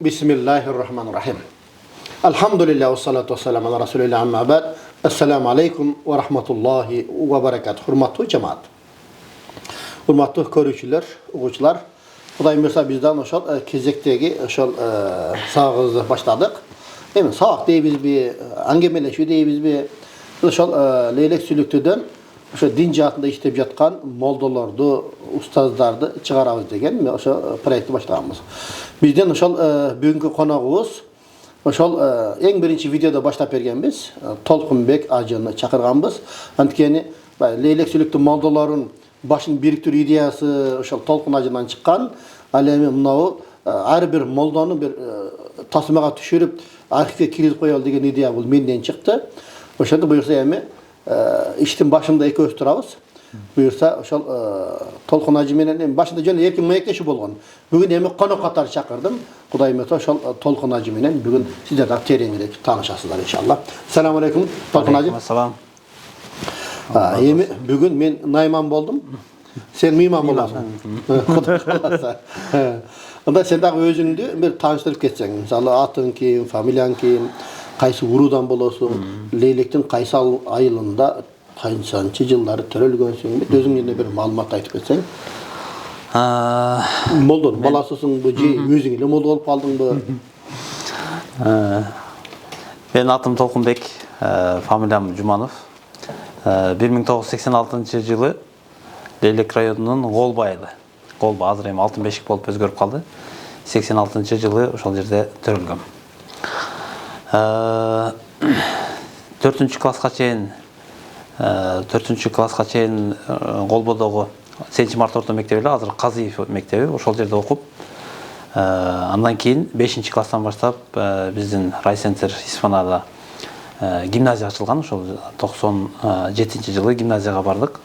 Bismillahirrahmanirrahim. Alhamdulillah ve salatu ve selamu ala Resulillah amma ba'd. Assalamu alaikum ve rahmatullahi ve berekatuhu. Hurmatlı cemaat. Hurmatlı körücüler, oğucular. Xuday mirsa bizden oşal kezektegi oşal sağızı başladık. Emin sağ deybiz bir angemeleşi deybiz bir oşal leylek sülüktüden oşal din cihatında işlep жатқан moldalardı, ustazlardı çıkarabız degen oşal proyekti başlaganбыз. Bizden oşal bugünkü konağımız oşal en birinci videoda başlap bergenбиз. Толкунбек ажыны чакырганбыз. Анткени leylek sülüktü moldaların başın biriktiriyor ideyası oşal Толкун ажынан çıkan. Alemi mınau her bir moldanı bir tasmaga düşürüp arxivga kirgizip koyalım degen ideya bu menden çıktı. Oşanda buyursa emi iştin başında iki östürabız. Buyursa oşal Толкун ajı menen başında jön erkin mayekleşi bolgan. Bugün emi kono katar çakırdım. Kudayım eta oşal Толкун ajı menen bugün sizlerden terengirek tanışasızlar inşallah. Selamun aleyküm Толкун ajı. Selam. Emi bugün men nayman boldum. Sen mimam bolasın. Kuday kalasa. Onda sen daha özüңdü bir tanıştırıp ketseň. Misалы atın kim, familiýaň kim, kayсы urudan bolasın, leylektin kayсы ayılında kaçıncı yılları törölgönsüň, özüň ýerine bir malumat aýtyp ketseň. Moldon balasysın bu je özüň ile molda bolup kaldyňby? Ben atım Толкунбек, familiýam Jumanov. 1986 yılı Leylek rayonunun Golbaylı. Golba azыр эми Altın Beşik bolup özgörüp kaldı. 86 yılı ошол жерде төрөлгөм. 4 класска чейин 4 класска чейин Голбодогу Сенчи Март орто мектеби эле, азыр Казиев мектеби, ошол жерде окуп, андан кийин 5 класстан баштап биздин райцентр Исфанада гимназия ачылган. Ошол 97 жылы гимназияга бардык.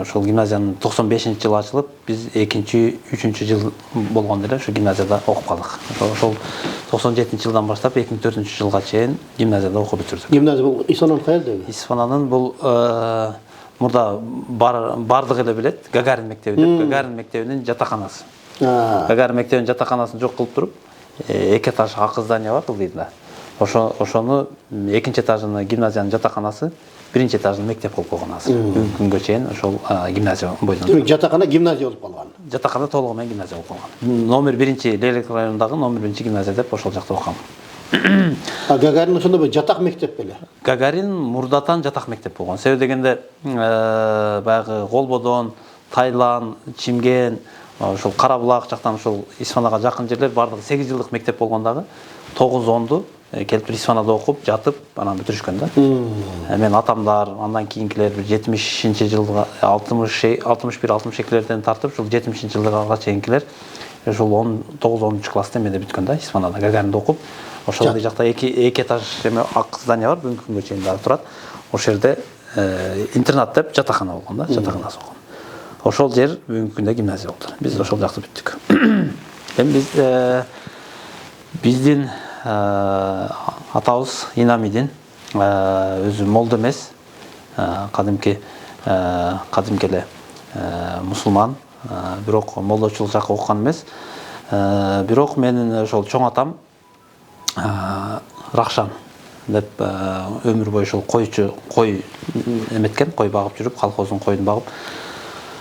Ошол гимназиянын 95 жылы ачылып, биз 2-3 жыл болгондо эле ошол гимназияда окуп калдык. Ошол 97 жылдан баштап 2004 жылга чейин гимназияда окуп бүтүрдүк. Gimnaziya bu İsfana'nın kayerdegi? Исфананын бул мурда бардык эле билет, Гагарин мектеби деп, Гагарин мектебинин жатаканасы. Гагарин мектебинин жатаканасын жок кылып туруп, 2 этаж ак здание бар ылдыйда. Ошону 2 этажыны гимназиянын жатаканасы, 1 этажын мектеп кылып койгон азыр. Күнгө чейин ошол гимназия бойдон. Demek жатакана гимназия болуп калган. Жатакана толугу менен гимназия болуп калган. Номер 1 Leylek районундагы номер 1 гимназия деп ошол жакта окугам. Гагарин ошондо bir жатак мектеп беле. Гагарин мурдатан жатак мектеп болгон. Себеби дегенде баягы Голбодон, Тайлан, Чимген, ошол Карабулак жактан ошол Исфанага жакын жерлер бардыгы 8 жылдык мектеп болгондагы 9-10ду келип Исфанада окуп, жатып, анан бүтүрүшкөн да. Мен атамдар, андан кийинкилер 70-жылга 61-62-лерден тартып, ушул 70-жылдарга чейинкилер ошол 9-10 класста менде бүткөн да, Исфанада Гагаринде окуп, ошол жакта 2 этаж ак здание бар, бүгүнкү күнгө чейин дагы турат. Ошол жерде интернат деп жатакана болгон да, жатаканасы болгон. Ошол жер бүгүнкү күндө гимназия болду. Биз ошол жакта бүттүк. Эми биздин атабыз Инамидин өзү молда эмес, кадимки эле мусулман, бирок молдочулук жакка окуган эмес. Бирок менин ошол чоң атам Рахшан деп өмүр бою ошол кой эметкен, кой багып жүрүп, колхоздун койун багып,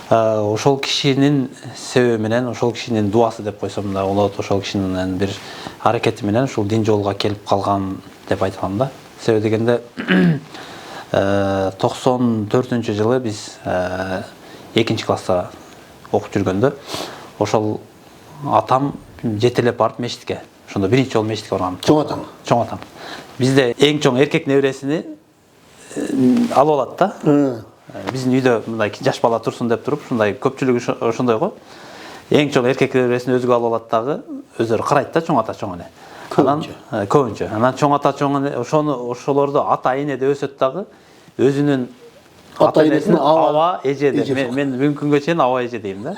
ошол кишинин себеби менен, ошол кишинин дуасы деп койсом да болот, ошол кишинин бир аракети менен ушул дин жолуга келип калган деп айталам да. Себеби дегенде 94 жылы биз 2 класста окуп жүргөндө ошол атам жетелеп барып мечитке, ошондо биринчи жолу мечитке баргам. Чоң атам. Бизде эң чоң эркек небересини алып алат да. Биздин үйдө мындай жаш бала турсун деп туруп, ушундай көпчүлүгү ошондой го. Эң чоң эркек небересин өзүгө алып алат дагы, өздөрү карайт да чоң ата чоң эне. Көбүнчө. Анан чоң ата чоң эне ошолорду ата эне деп өсөт дагы, өзүнүн ата энесин аба эже деп. Мен бүгүнкү күнгө чейин аба эже дейм да.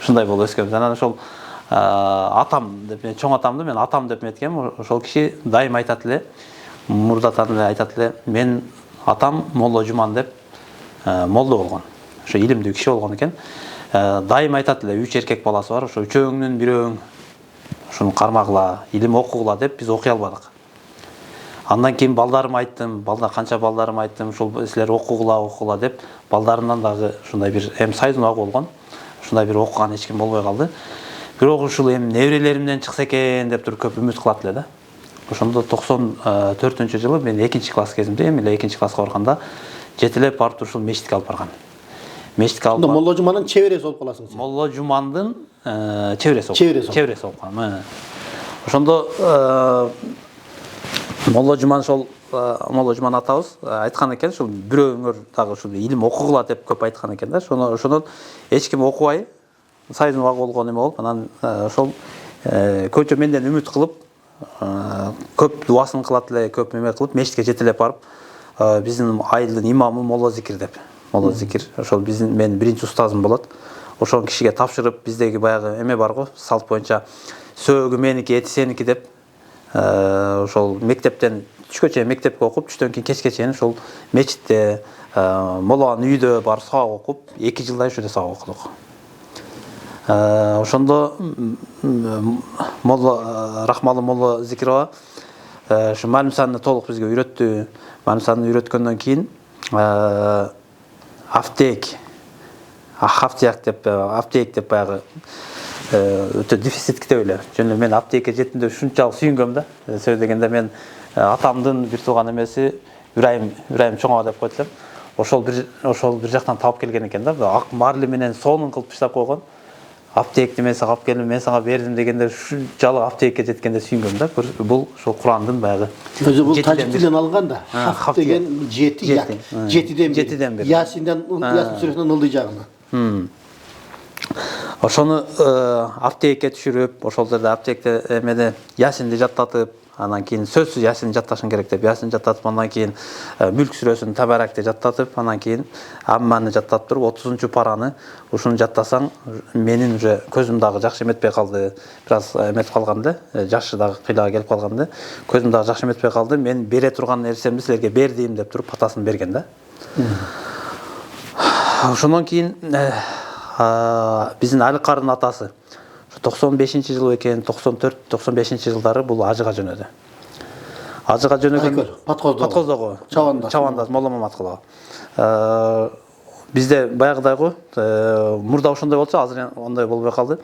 Ушундай болуп өскөм. Анан ошол атам деп, мен чоң атамды мен атам деп эметкем. Ошол киши дайым айтат эле, мурдатан эле айтат эле, мен атам Молла Жуман деп молда болгон. Ошо илимдүү киши болгон экен. Дайым айтат эле, 3 эркек баласы бар, ошо үчөөңүнүн бирөөң ушуну кармагыла, илим окугула деп биз окуй албадык. Андан кийин балдарыма айттым, канча балдарыма айттым, ушул силер окугула деп, балдарымдан дагы ушундай бир эми сайдын убагы болгон. Ушундай бир окуган эч ким болбой калды. Бирок ушул эми неберелеримден чыкса экен деп туруп көп үмүт кылат эле да. Ошондо 94-жылы мен 2-класс кезимде, эми эле 2-класска барганда жетелеп барып ушул мечитке алып барган. Мечитке алып. Молла Жуманын чебереси болуп каласың сен. Молла Жумандын чебереси болуп калам. Ошондо Молла Жуман Молла Жуман атабыз айткан экен, ушул бирөөңөр дагы ушул илим окугула деп көп айткан экен да. Ошондон эч ким окубай сайдын убагы болгон эме болуп, анан ошол көчө менден үмүт кылып, көп дуасын кылат эле, көп эме кылып мечитке жетелеп барып, биздин айылдын имамы Молла Зикир деп. Молла Зикир ошол мен биринчи устазым болот. Ошол кишиге тапшырып, биздеги баягы эме бар го, салт боюнча сөөгү меники, эти сеники деп. Ошол мектептен түшкө чейин мектепке окуп, түштөн кийин кечке чейин ошол мечитте, моланын үйдө барып сабак окуп, 2 жылдай ошол сабак окудук. Ошондо Молла Рахмалы Молла Зикирова ушу маалим санды толук бизге үйрөттү. Маалим санды үйрөткөндөн кийин аптек деп баягы өтө дефицит китеп эле. Жөн мен аптекке жетимде ушунчалык сүйүнгөм да. Сөз дегенде мен атамдын бир тууган эмеси Ибраим Чоңова деп коет элем. Ошол бир жактан таап келген экен да. Ак марли менен сонун кылып таштап койгон. Аптекти мен сага алып келдим, мен сага бердим дегенде ушунчалык аптекке жеткенде сүйүнгөм да. Бул ошол Курандын баягы. Өзү бул тажик тилинен алган да. Хаф деген жетиден бир. Ясинден Ясин сүрөсүнүн ылдый жагына. Ошону аптекке түшүрүп, ошол жерде аптекте эмеде Ясинди жаттатып, анан кийин сөзсүз Ясин жатташың керек деп Ясин жаттатып, андан кийин Мүлк сүрөсүн Табаракты жаттатып, анан кийин Амманы жаттатып туруп 30-параны ушуну жаттасаң, менин уже көзүм дагы жакшы эметпей калды. Бир аз эметип калган да, жашы дагы кыйлага келип калган да. Көзүм дагы жакшы эметпей калды. Мен бере турган нерсемди силерге бердим деп туруп патасын берген да. Ошондон кийин биздин Аликардын атасы 95-жылы экен, 94-95 жылдары бул ажыга жөнөдү. Ажыга жөнөгөн Паткоздогу Чавандас Молла Маматкулова. Бизде баягыдай го, мурда ошондой болчу, азыр ондой болбой калды.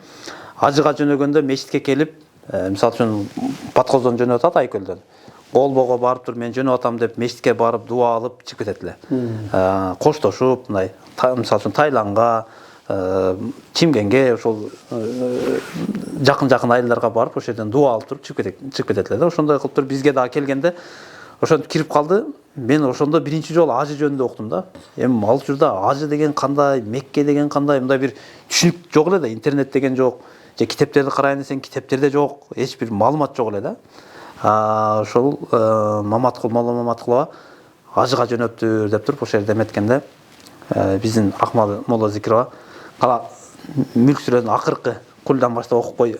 Ажыга жөнөгөндө мечитке келип, мисалы үчүн Паткоздон жөнөп атат Айкөлдөн. Голбого барып туруп мен жөнөп атам деп мечитке барып дуа алып чыгып кетет эле. Коштошуп, мындай, мисалы үчүн Тайланга, Чимгенге, ошол жакын айылдарга барып, ошол жерден дуа алып туруп чыгып кетет эле да. Ошондой кылып туруп бизге дагы келгенде, ошентип кирип калды. Мен ошондо биринчи жолу ажы жөнүндө уктум да. Эми ал учурда ажы деген кандай, Мекке деген кандай, мындай бир түшүнүк жок эле да, интернет деген жок. Же китептерди карайын десең, китептерде жок, эч бир маалымат жок эле да. Ошол Молла Маматкулова ажыга жөнөптүр деп туруп ошол жерде эметкенде, биздин Рахмалы Молла Зикирова кала Мүлк сүрөсүнүн акыркы кульдан баштап окуп кой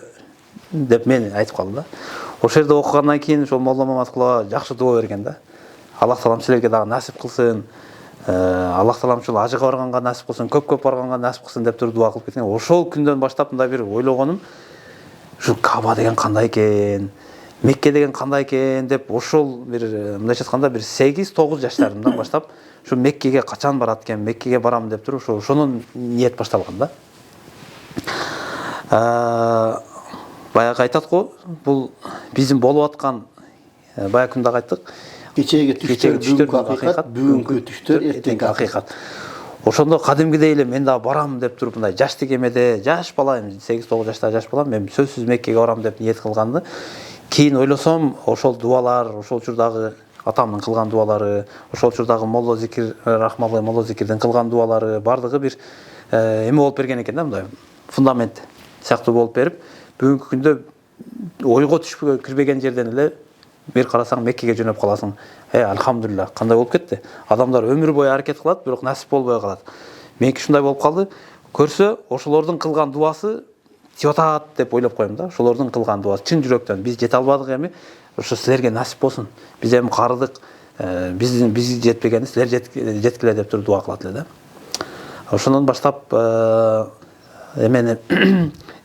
деп мени айтып калды да. Ошол жерде окугандан кийин ошол Молла Маматкулова жакшы дуа берген да. Аллах таалам силерге дагы насип кылсын. Аллах таалам ушул ажыга барганга насип кылсын, көп барганга насип кылсын деп туруп дуа кылып кеткен. Ошол күндөн баштап мындай бир ойлогонум, ушул Каба деген кандай экен, Мекке деген кандай экен деп ошол бир мындайча айтканда бир 8-9 жаштарымдан баштап ушу Меккеге качан барат экен, Меккеге барам деп туруп ошонун ниет башталган да. Баягы айтат го, бул биздин болуп аткан баягы күндө айттык. Кечеги түштөр бүгүнкү түштөр эртеңки акыйкат. Ошондо кадимгидей эле мен дагы барам деп туруп мындай жаш дегемеде, жаш бала, 8-9 жаштагы жаш бала, мен сөзсүз Меккеге барам деп ниет кылганды. Кийин ойлосом, ошол дуалар, ошол учурдагы атамдын кылган дуалары, ошол учурдагы Молла Зикир, Рахмалы Молла Зикирдин кылган дуалары бардыгы бир эме болуп берген экен да, мындай фундамент сыяктуу болуп берип, бүгүнкү күндө ойго түшпөгөн кирбеген жерден эле бир карасаң Меккеге жөнөп каласың. Альхамдулилlah, кандай болуп кетти? Адамдар өмүр бою аракет кылат, бирок насип болбой калат. Меники ушундай болуп калды. Көрсө, ошолордун кылган дуасы тип атат деп ойлоп коем да. Ошолордун кылган дуасы чын жүрөктөн. Биз жете албадык эми, ошо силерге насип болсун. Биз эми карыдык, биз жетпегенди силер жеткиле деп туруп дуа кылат эле да. Ошондон баштап эмени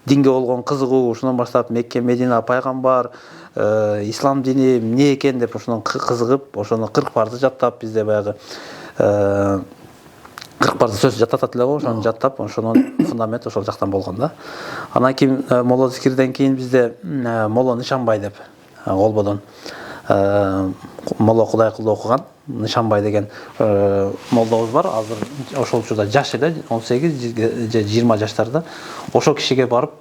динге болгон кызыгуу ушундан баштап Мекке, Медина, пайгамбар, ислам дини эмне экен деп ошондон кызыгып, ошону 40 парды жаттап, бизде баягы 40 парды сөз жаттатат эле го, ошону жаттап, ошонун фундамент ошол жактан болгон да. Анан кийин Моло Зикирден кийин бизде Моло Нышанбай деп Голбодон Моло Кудайкулду окуган Нышанбай деген молдобуз бар. Азыр ошол учурда жаш эле, 18 же 20 жаштарда. Ошол кишиге барып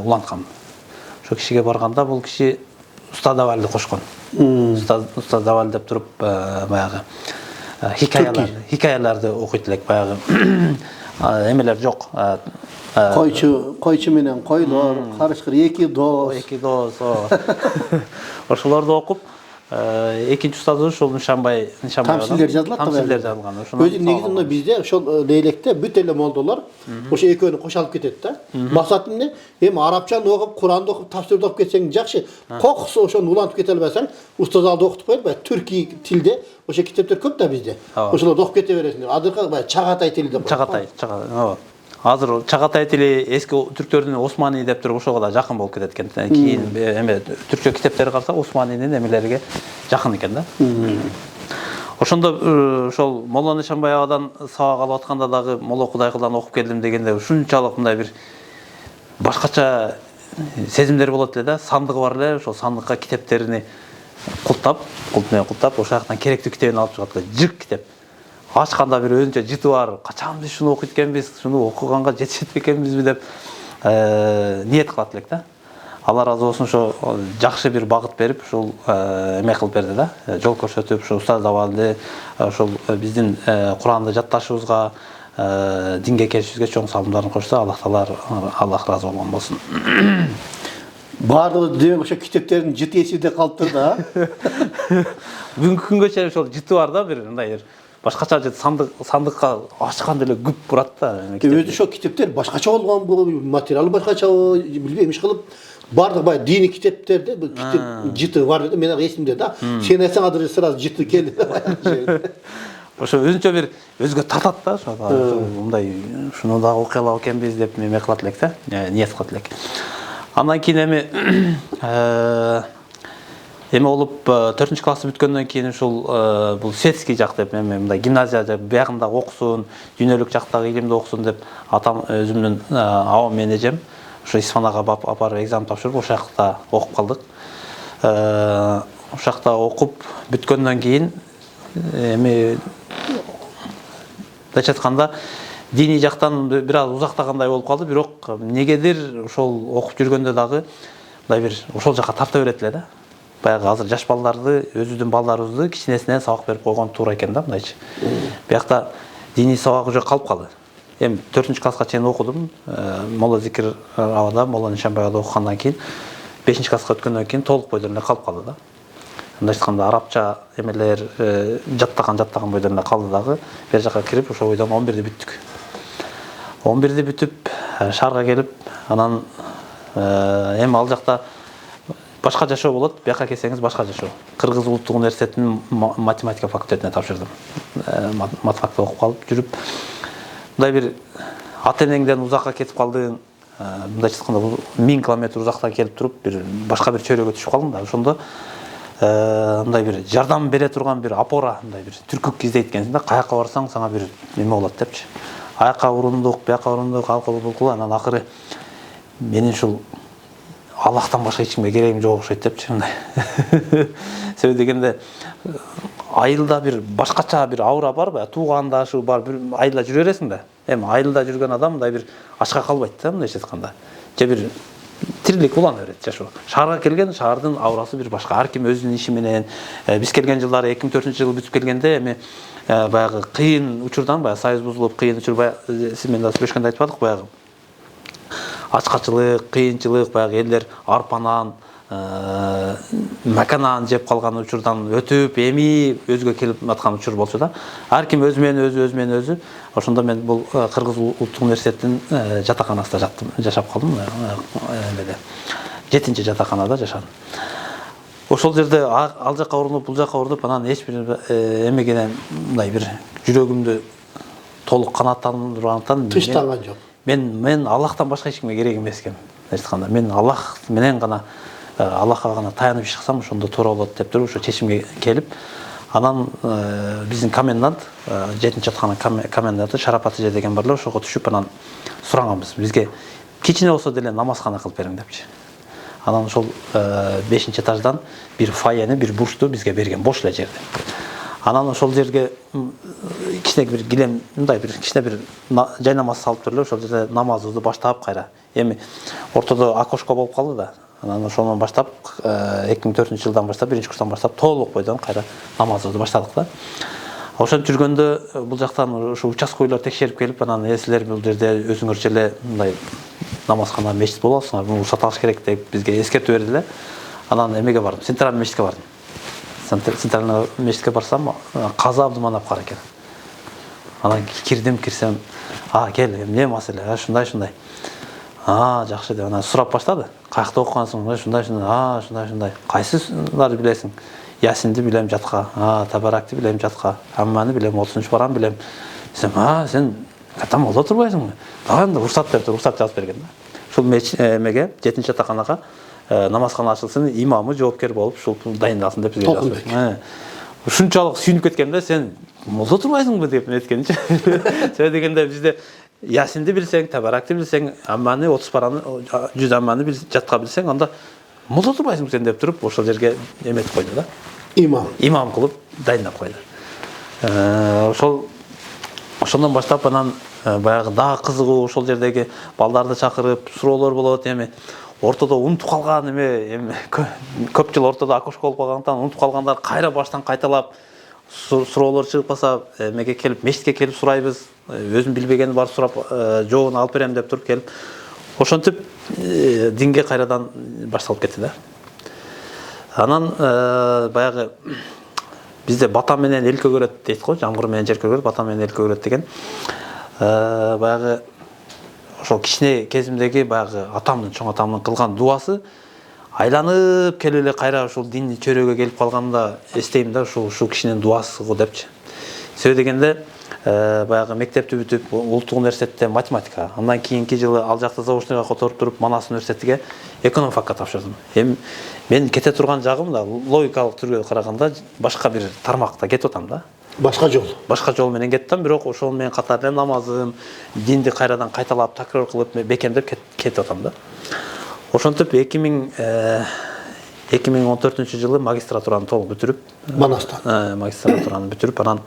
уланткам. Ошол кишиге барганда бул киши Уста Давалды кошкон. Уста Давал деп туруп баягы хикаяларды окуйт элек, баягы эмелер жок. Койчу менен койлор, карышкыр эки дос. Ошолорду окуп, экинчи устазыбыз ошол Нышанбай Тамсилдер жазылат да. Тамсилдер жазылган. Өзү негизи мына бизде ошол лейлекте бүт эле молдолор ошо экөөнү кошалып кетет да. Максаты эмне? Эми арабчаны окуп, Куранды окуп, тафсирди окуп кетсең жакшы. Коксо ошону улантып кете албасаң, устазалды окутуп коюп, баягы түрки тилде ошо китептер көп да бизде. Ошолорду окуп кете бересиң. Азыркы баягы Чагатай тили деп коет. Чагатай. Азыр Чагатай тили эски түрктөрдүн Османи деп туруп ошого да жакын болуп кетет экен. Кийин эме түркчө китептерди карасак Османинин эмелериге жакын экен да. Ошондо ошол Моло Нышанбай агадан сабак алып атканда дагы Моло Кудайкулдан окуп келдим дегенде ушунчалык мындай бир башкача сезимдер болот эле да. Сандыгы бар эле, ошол сандыкка китептерини култап, ошол жактан керектүү китебин алып чыгат эле. Жык китеп. Ачканда бир өзүнчө жыты бар. Качан биз шуну окуйт экенбиз, шуну окуганга жетишет экенбизби деп ниет кылат элек да. Алла разы болсун, ошо жакшы бир багыт берип, ушул эме кылып берди да. Жол көрсөтүп, ошо Уста Давалды, ошол биздин Куранды жатташыбызга, динге келишибизге чоң салымдарын кошсо, Аллах Таала разы болгон болсун. Баардыгы демек ошо китептердин жыты эсиде калыптыр да. Бүгүнкү күнгө чейин ошол жыты бар да, бир мындай бир башкача жыт сандыкка ачканда эле күп бурат да. Өзү ошо китептер башкача болгон, материалы башкача, билбейм, иш кылып баардык баягы диний китептерде бул китеп жыты бар да. Мен эсимде да. Сен айтсаң азыр сразу жыты келди. Ошо өзүнчө бир өзгө тартат да, ошо мындай шуну да окуй алабы экенбиз деп эме кылат элек да, ниет кылат элек. Андан кийин эме болуп 4 классы бүткөндөн кийин ушул бул светский жак деп мындай гимназия биягында окусун, дүйнөлүк жактагы илимди окусун деп атам өзүмдүн абам менен эжем ошо Исфанага апарып экзамен тапшырып ошол жакта окуп калдык. Ошол жакта окуп бүткөндөн кийин эми мындайча айтканда диний жактан бир аз узактагандай болуп калды, бирок негедир ошол окуп жүргөндө дагы мындай бир ошол жака тарта берет эле да. Баягы азыр жаш балдарды, өзүбүздүн балдарыбызды кичинесинен сабак берип койгон туура экен да, мындайчы. Биякта диний сабак уже калып калды. Эми 4 класска чейин окудум. Моло Зикир абада, Моло Нышанбай абада окугандан кийин 5 класска өткөндөн кийин толук бойдон эле калып калды да. Мындайча айтканда арабча эмелер жаттаган бойдон эле калды дагы. Бер жака кирип ошол бойдон 11-ди бүттүк. 11-ди бүтүп шаарга келип, анан эми ал жакта башка жашоо болот, бияка келсеңиз башка жашоо. Кыргыз улуттук университетинин математика факультетине тапшырдым. Матфакта окуп калып жүрүп, мындай бир ата энеңден узакка кетип калдың, мындайча айтканда 1000 километр узактан келип туруп, бир башка бир чөйрөгө түшүп калдың да. Ошондо мындай бир жардам бере турган бир опора, мындай бир түркүк издейт экенсиң да. Каяка барсаң сага бир неме болот депчи. Аяка урундук, бияка урундук, алкол, анан акыры менин ушул Аллахтан башка эч кимге керегим жок окшойт депчи мындай. Себеби дегенде айылда бир башкача бир аура бар, туугандашы бар, бир айылда жүрө бересиң да. Эми айылда жүргөн адам мындай бир ачка калбайт да, мындайча айтканда. Же бир тирилик улана берет жашоо. Шаарга келген, шаардын аурасы бир башка. Ар ким өзүнүн иши менен. Биз келген жылдары 2004-жылы бүтүп келгенде эми баягы кыйын учурдан, баягы союз бузулуп кыйын учур, сиз менен да сүйлөшкөндө айтпадык, баягы ачкачылык, кыйынчылык, баягы элдер арпанан, маканан жеп калган учурдан өтүп, эми өзгө келип аткан учур болчу да. Ар ким өзү менен өзү. Ошондо мен бул Кыргыз улуттук университетинин жатаканасында жаттым, жашап калдым. Эмеде 7-чи жатаканада жашадым. Ошол жерде ал жака урунуп, бул жака урунуп, анан эч бир эмегенен мындай бир жүрөгүмдү толук канааттандыргандыктан тынчтанган жок. Мен Аллахтан башка эч кимге керек эмес экенмин. айтканда мен Аллах менен гана Аллахка гана таянып иш кылсам ошондо туура болот деп туруп ошо чечимге келип, анан биздин комендант 7-жаткана коменданты Шарапат эже деген бар эле, ошого түшүп анан сураганбыз. Бизге кичине болсо деле намазкана кылып бериң депчи. Анан ошол 5-этаждан бир фойени, бир бурчту бизге берген, бош эле жерди. Анан ошол жерге кичине бир килем, мындай бир кичине бир жай намаз салып туруп эле ошол жерде намазыбызды баштап кайра. Эми ортодо окошко болуп калды да. Анан ошондон баштап 2004-жылдан баштап, 1-курстан баштап толук бойдон кайра намазыбызды баштадык да. Ошентип жүргөндө бул жактан ошо участкойлор текшерип келип, анан силер бул жерде өзүңөрчө эле мындай намазкана, мечит болуп атсыңар, муну уруксат алыш керек деп бизге эскертүү берди эле. Анан эмеге бардым, центральный мечитке бардым. Центральный мечитке барсам, Казы Абдуманап кара экен. Анан кирсем, кел, эмне маселе, ушундай. Жакшы деп анан сурап баштады. Каякта окугансың? Ушундай. Кайсыларды билесиң? Ясинди билем жатка, Табаракты билем жатка, Амманы билем, 30-баран билем. Сен катам боло турбайсыңбы? Анда уруксат деп уруксат жазып берген да. Ушул эмеге 7-жатаканага намазкана ачылсын, имамы жоопкер болуп, ушул дайындалсын деп бизге жазып берген. Ушунчалык сүйүнүп кеткенде, сен боло турбайсыңбы деп неткенчи. Себеби дегенде бизде Ясинди билсең, Табаракты билсең, Амманы 30-бараны, 100 Амманы жатка билсең, анда боло турбайсың сен деп туруп, ошол жерге эметип койду да. Имам кылып дайындап койду. Ошондон баштап анан баягы дагы кызыгуу ошол жердеги балдарды чакырып суроолор болот. Эми ортодо унутуп калган эми көп жыл ортодо окошко болуп калгандыктан унутуп калгандар кайра баштан кайталап суроолор чыгып калса, эмеге келип, мечитке келип сурайбыз. Өзүм билбегенди бар сурап, жообун алып берем деп туруп келип, ошентип динге кайрадан башталып кетти да. Анан баягы бизде бата менен эл көгөрөт дейт го, жамгыр менен жер көгөрөт, бата менен эл көгөрөт деген. Баягы ошол кичине кезимдеги баягы атамдын, чоң атамдын кылган дуасы айланып келип эле кайра ушул дин чөйрөгө келип калганда эстейм да, ушул кишинин дуасы го депчи. Себеби дегенде баягы мектепти бүтүп, улуттук университетте математика, андан кийинки жылы ал жакта заочныйга которуп туруп Манас университетиге эконом факка тапшырдым. Эми мен кете турган жагым да логикалык түргө караганда башка бир тармакта кетип атам да. Башка жол менен кеттим, бирок ошол менен катар эле намазым, динди кайрадан кайталап такрор кылып бекемдеп кетип атам да. Ошентип 2014-жылы магистратураны толук бүтүрүп, Манастан магистратураны бүтүрүп, анан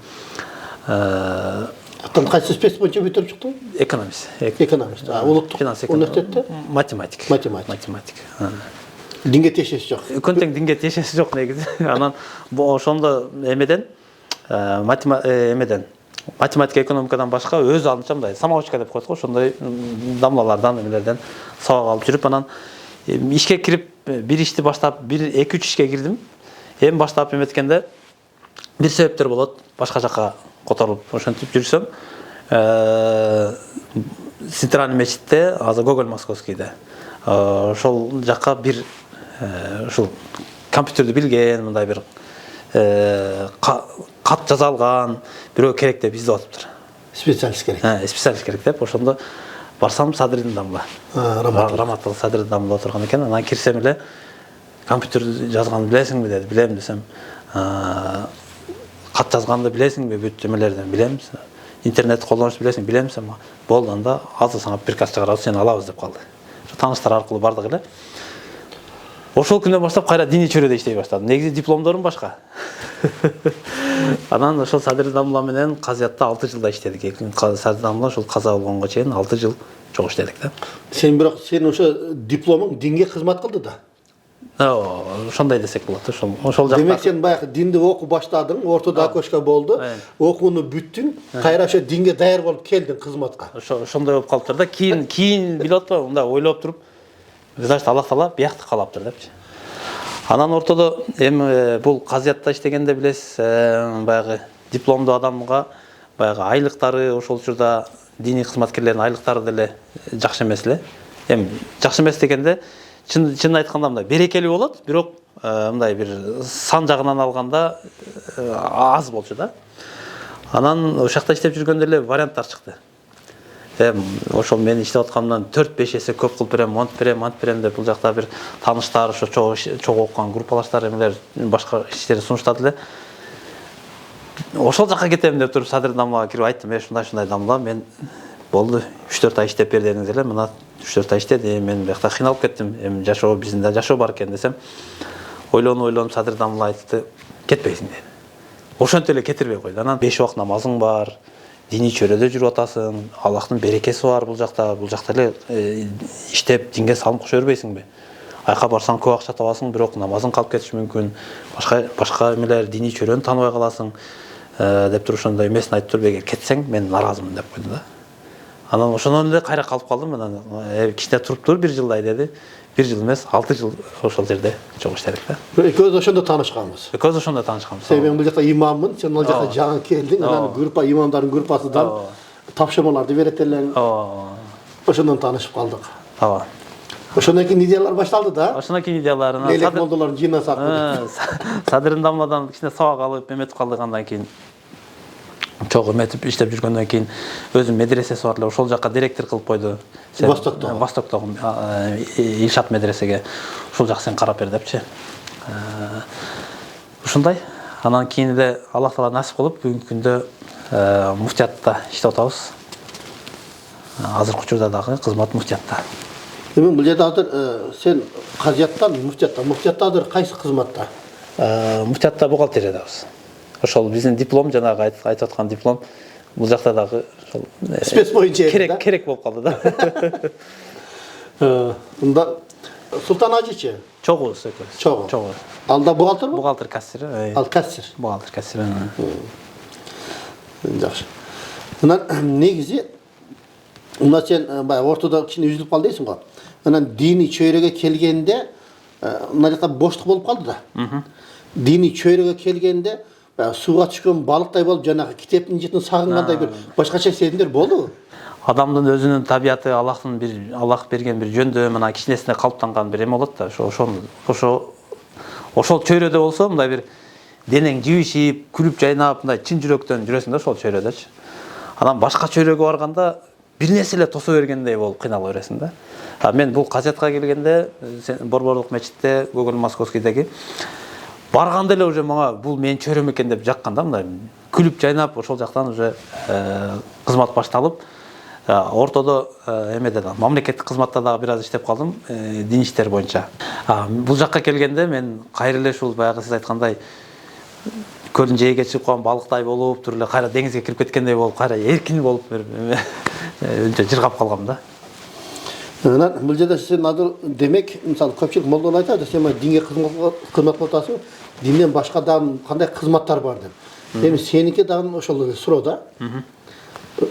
кайсы спец боюнча бүтүрүп чыктың? Экономист. Улуттук университетте? Математик. Динге тиешеси жок. Көндөн динге тиешеси жок негизи. Анан ошондо эмеден математика, экономикадан башка өз алдынча мындай самоучка деп коет го, ошондой дамлалардан, эмелерден сабак алып жүрүп, анан ишке кирип, бир ишти баштап, 2-3 ишке кирдим. Эми баштап эметкенде бир себептер болот, башка жакка которулуп, ошентип жүрсөм, Центральный мечитте, азыр Гоголь Московскийде, ошол жакка бир ушул компьютерди билген, мындай бир кат жаза алган бирөө керек деп издеп атыптыр. Специалист керек деп, ошондо барсам Садридин дамла. Раматов Садридин дамла отурган экен. Анан кирсем эле компьютер жазганды билесиңби деди. Билем десем, кат жазганды билесиңби, бүт эмелерден билем. Интернет колдонушту билесиң, билем десем, болду, анда азыр сага приказ чыгарабыз, сени алабыз деп калды. Тааныштар аркылуу бардык эле. Ошол күндөн баштап кайра диний чөйрөдө иштей баштадым. Негизи дипломдорум башка. Анан ошол Садридин дамла менен казиятта 6 жылда иштедик. Садридин дамла ошол каза болгонго чейин 6 жыл чогуу иштедик да. Сен бирок сен ошо дипломуң динге кызмат кылды да. Ошондой десек болот. Ошол жакта. Демек сен баягы динди окуп баштадың, ортодо окошко болду, окууну бүттүң, кайра ошо динге даяр болуп келдиң кызматка. Ошондой болуп калыптыр да. Кийин билип атпайбы, мындай ойлоп туруп, значит Аллах Таала биякты каалаптыр депчи. Анан ортодо эми бул казиятта иштегенде билесиз, баягы дипломдуу адамга баягы айлыктары ошол учурда диний кызматкерлердин айлыктары деле жакшы эмес эле. Эми жакшы эмес дегенде чын айтканда мындай берекелүү болот, бирок мындай бир сан жагынан алганда аз болчу да. Анан ошол жакта иштеп жүргөндө эле варианттар чыкты. ошол мен иштеп аткандан 4-5 эсе көп кылып берем, монтип берем деп бул жакта бир тааныштар, ошо чогуу окуган группалаштар эмелер башка иштерди сунуштады эле. Ошол жакка кетем деп туруп Садыр дамлага кирип айттым, ушундай дамла, мен болду 3-4 ай иштеп бер дедиңиз эле, мына 3-4 ай иштеди, мен бияқта кыйналып кеттим, эми жашоо биздин да жашоо бар экен десем, ойлонуп Садыр дамла айтты, кетпейсиң деди. Ошентип эле кетирбей койду. Анан 5 убакыт намазың бар, диний чөйрөдө жүрүп атасың, Аллахтын берекеси бар бул жакта эле иштеп динге салым кошо бербейсиңби? Айка барсаң көп акча табасың, бирок намазың калып кетиши мүмкүн, башка эмелер диний чөйрөнү тааныбай каласың деп туруп ошондой эмесин айтып туруп, эгер кетсең мен нааразымын деп койду да. Анан ошондон эле кайра калып калдым. Анан кичине туруп тур 1 жылдай деди. 1 жыл эмес, 6 жыл ошол жерде чогуу иштедик да. Экөөбүз ошондо таанышканбыз. Экөөбүз ошондо таанышканбыз. Мен бул жакта имаммын, сен ал жакка жаңы келдиң, анан группа имамдардын группасынан тапшырмаларды берет элең. Ошондон таанышып калдык. Ооба. Ошондон кийин идеялар башталды да. Ошондон кийин идеяларын Лелек молдолорун жыйнасак. Садырын дамладан кичине сабак алып эметип калдык, андан кийин чогуу эметип иштеп жүргөндөн кийин өзүнүн медресеси бар эле, ошол жакка директор кылып койду. Востоктогу Илшат медресеге ушул жак сен карап бер депчи. Ушундай. Анан кийин эле Аллах таала насип кылып бүгүнкү күндө муфтиятта иштеп атабыз. Азыркы учурда дагы кызмат муфтиятта. Эми бул жерде азыр сен казияттан муфтиятта азыр кайсы кызматта? Муфтиятта бухгалтериядабыз. Ошол биздин диплом, жанагы айтып аткан диплом, бул жакта дагы ошол спец боюнча керек болуп калды да. Мында Султан Ажичи. Чогуубуз экөөбүз. Чогуу. Алда бухгалтерби? Бухгалтер кассир. Ал кассир. Бухгалтер кассир. Жакшы. Анан негизи мына сен баягы ортодо кичине үзүлүп калды дейсиң го. Анан диний чөйрөгө келгенде мына жакта боштук болуп калды да. Диний чөйрөгө келгенде сууга түшкөн балыктай болуп, жанагы китептин жытын сагынгандай бир башкача сезимдер болдубу? Адамдын өзүнүн табияты, Аллах берген бир жөндө мына кичинесинде калыптанган бир эме болот да. Ошол чөйрөдө болсо мындай бир денең жибишип, күлүп жайнап, мындай чын жүрөктөн жүрөсүң да ошол чөйрөдөчү. Анан башка чөйрөгө барганда бир нерсе эле тосо бергендей болуп кыйнала бересиң да. Мен бул казиятка келгенде, Борборлук мечитте, Гоголь Московскийдеги барганда эле уже мага бул менин чөйрөм экен деп жаккан да, мындай күлүп жайнап ошол жактан уже кызмат башталып, ортодо эмеде да, мамлекеттик кызматта дагы бир аз иштеп калдым, дин иштер боюнча. Бул жакка келгенде мен кайра эле ушул баягы сиз айткандай көлдүн жээге чыгып калган балыктай болуп, туруп эле кайра деңизге кирип кеткендей болуп, кайра эркин болуп өнчө жыргап калгам да. Анан бул жерде сен азыр демек, мисалы көпчүлүк молдолор айтат, сен динге кызмат кылып атасың, динден башка дагы кандай кызматтар бар деп. Эми сеники дагы ошол эле суроо да.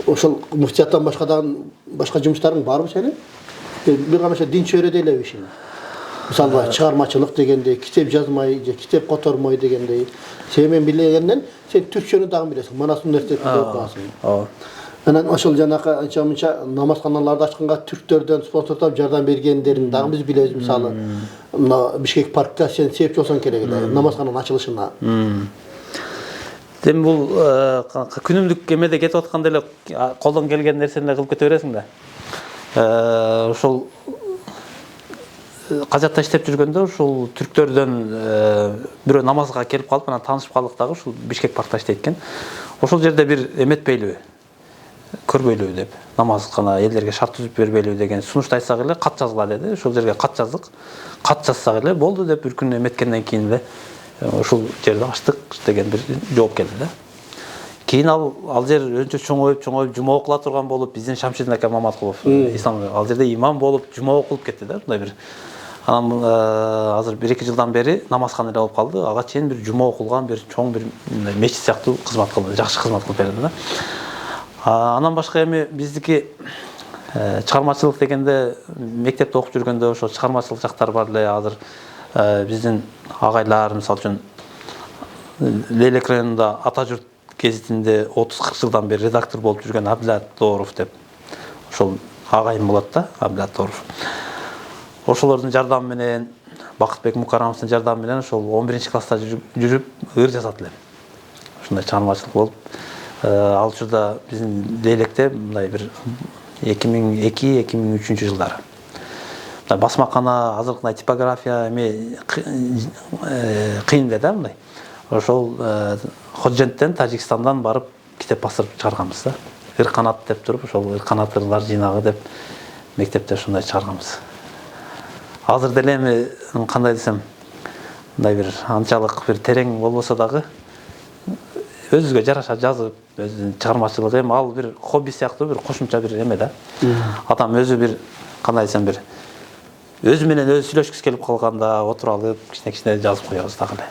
Ошол муфтияттан башка дагы башка жумуштарың барбы сенин? Бир гана ошо дин чөйрөдө эле ишин. Мисалы чыгармачылык дегендей, китеп жазмай же китеп котормой дегендей. Сен менен билгенден сен түркчөнү дагы билесиң, манас университетинде окугансың. Анан ошол жанакы анча-мынча намазканаларды ачканга түрктөрдөн спонсордоп жардам бергендерин дагы биз билебиз. Мисалы, мына Бишкек паркта сен себепчи болсоң керек эле намазкананын ачылышына. Дем бул күнүмдүк эмеде кетип атканда эле колдон келген нерсени кылып кете бересиң да. Ошол казятта иштеп жүргөндө ушул түрктөрдөн бирөө намазга келип калып, анан таанышып калдык дагы, ушул Бишкек паркта иштейт экен. Ошол жерде бир эметпейлиби? Көрбөйлүбү деп, намазгана элдерге шарт түзүп бербейлиби деген сунушту айтсак эле, кат жазгыла деди. Ошол жерге кат жаздык. Кат жазсак эле болду деп бир күн эметкенден кийин эле ушул жерди ачтык деген бир жооп келди да. Кийин ал жер өнчө чоңоюп жума окула турган болуп, биздин Шамшидин ака Маматкулов ислам ал жерде имам болуп, жума окулуп кетти да, мындай бир. Анан азыр 1-2 жылдан бери намазкана эле болуп калды. Ага чейин бир жума окулган бир чоң бир мечит сыяктуу кызмат кылды, жакшы кызмат кылып берди да. Анан башка эми биздики чыгармачылык дегенде мектепте окуп жүргөндө ошо чыгармачылык жактар бар эле. Азыр биздин агайлар, мисалы үчүн Лейлек районунда Ата журт гезитинде 30-40 жылдан бери редактор болуп жүргөн Абдилат Дооров деп ошол агайым болот да, Абдилат Дооров. Ошолордун жардамы менен, Бакытбек Мукарамовдун жардамы менен ошол 11-класста жүрүп ыр жазат элем. Ушундай чыгармачылык болуп, ал учурда биздин Лейлекте мындай бир 2002-2003 жылдары. Басмакана, азыркындай типография эме кыйын да мындай. Ошол Ходженттен, Тажикстандан барып китеп басырып чыгарганбыз да. Ырканат деп туруп, ошол ырканаттар жыйнагы деп мектепте ушундай чыгарганбыз. Азыр деле эми кандай десем, мындай бир анчалык бир терең болбосо дагы өзүгө жараша жазып, өзүнүн чыгармачылыгы эми ал бир хобби сыяктуу бир кошумча бир эме да. Атам өзү бир кандай десем бир өзү менен өзү сүйлөшкүсү келип калганда отуруп алып кичине жазып коебуз дагы эле.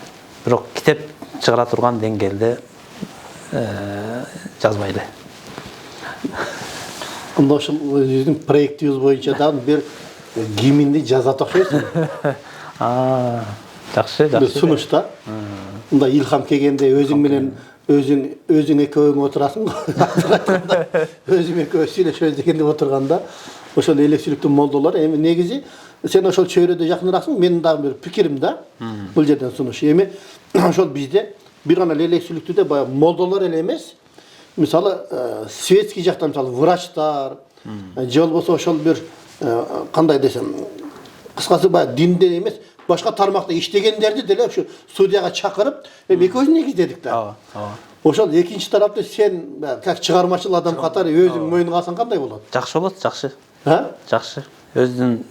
Бирок китеп чыгара турган деңгээлде жазбай эле. Анда ошол өзүңүздүн проектибиз боюнча дагы бир гимнди жазат окшойсуң. Жакшы. Бир сунуш да. Мында илхам келгенде өзүң менен өзүң экөөң отурасың. Өзүм экөө сүйлөшөбүз дегенде отурганда ошол элек-сүлүктүү молдолор эми негизи сен ошол чөйрөдө жакыныраксың. Менин дагы бир пикирим да. Бул жерден сунуш. Эми ошол бизде бир гана элек-сүлүктүүдө баягы молдолор эле эмес. Мисалы светский жакта мисалы врачтар же болбосо ошол бир кандай десем кыскасы баягы динде эмес башка тармакта иштегендерди деле ушу судьяга чакырып эми экөөбүз негиздедик да. Ошол экинчи тарапты сен как чыгармачыл адам катары өзүң мойнуңа алсаң кандай болот? Жакшы болот, жакшы. Жакшы. Өзүнүн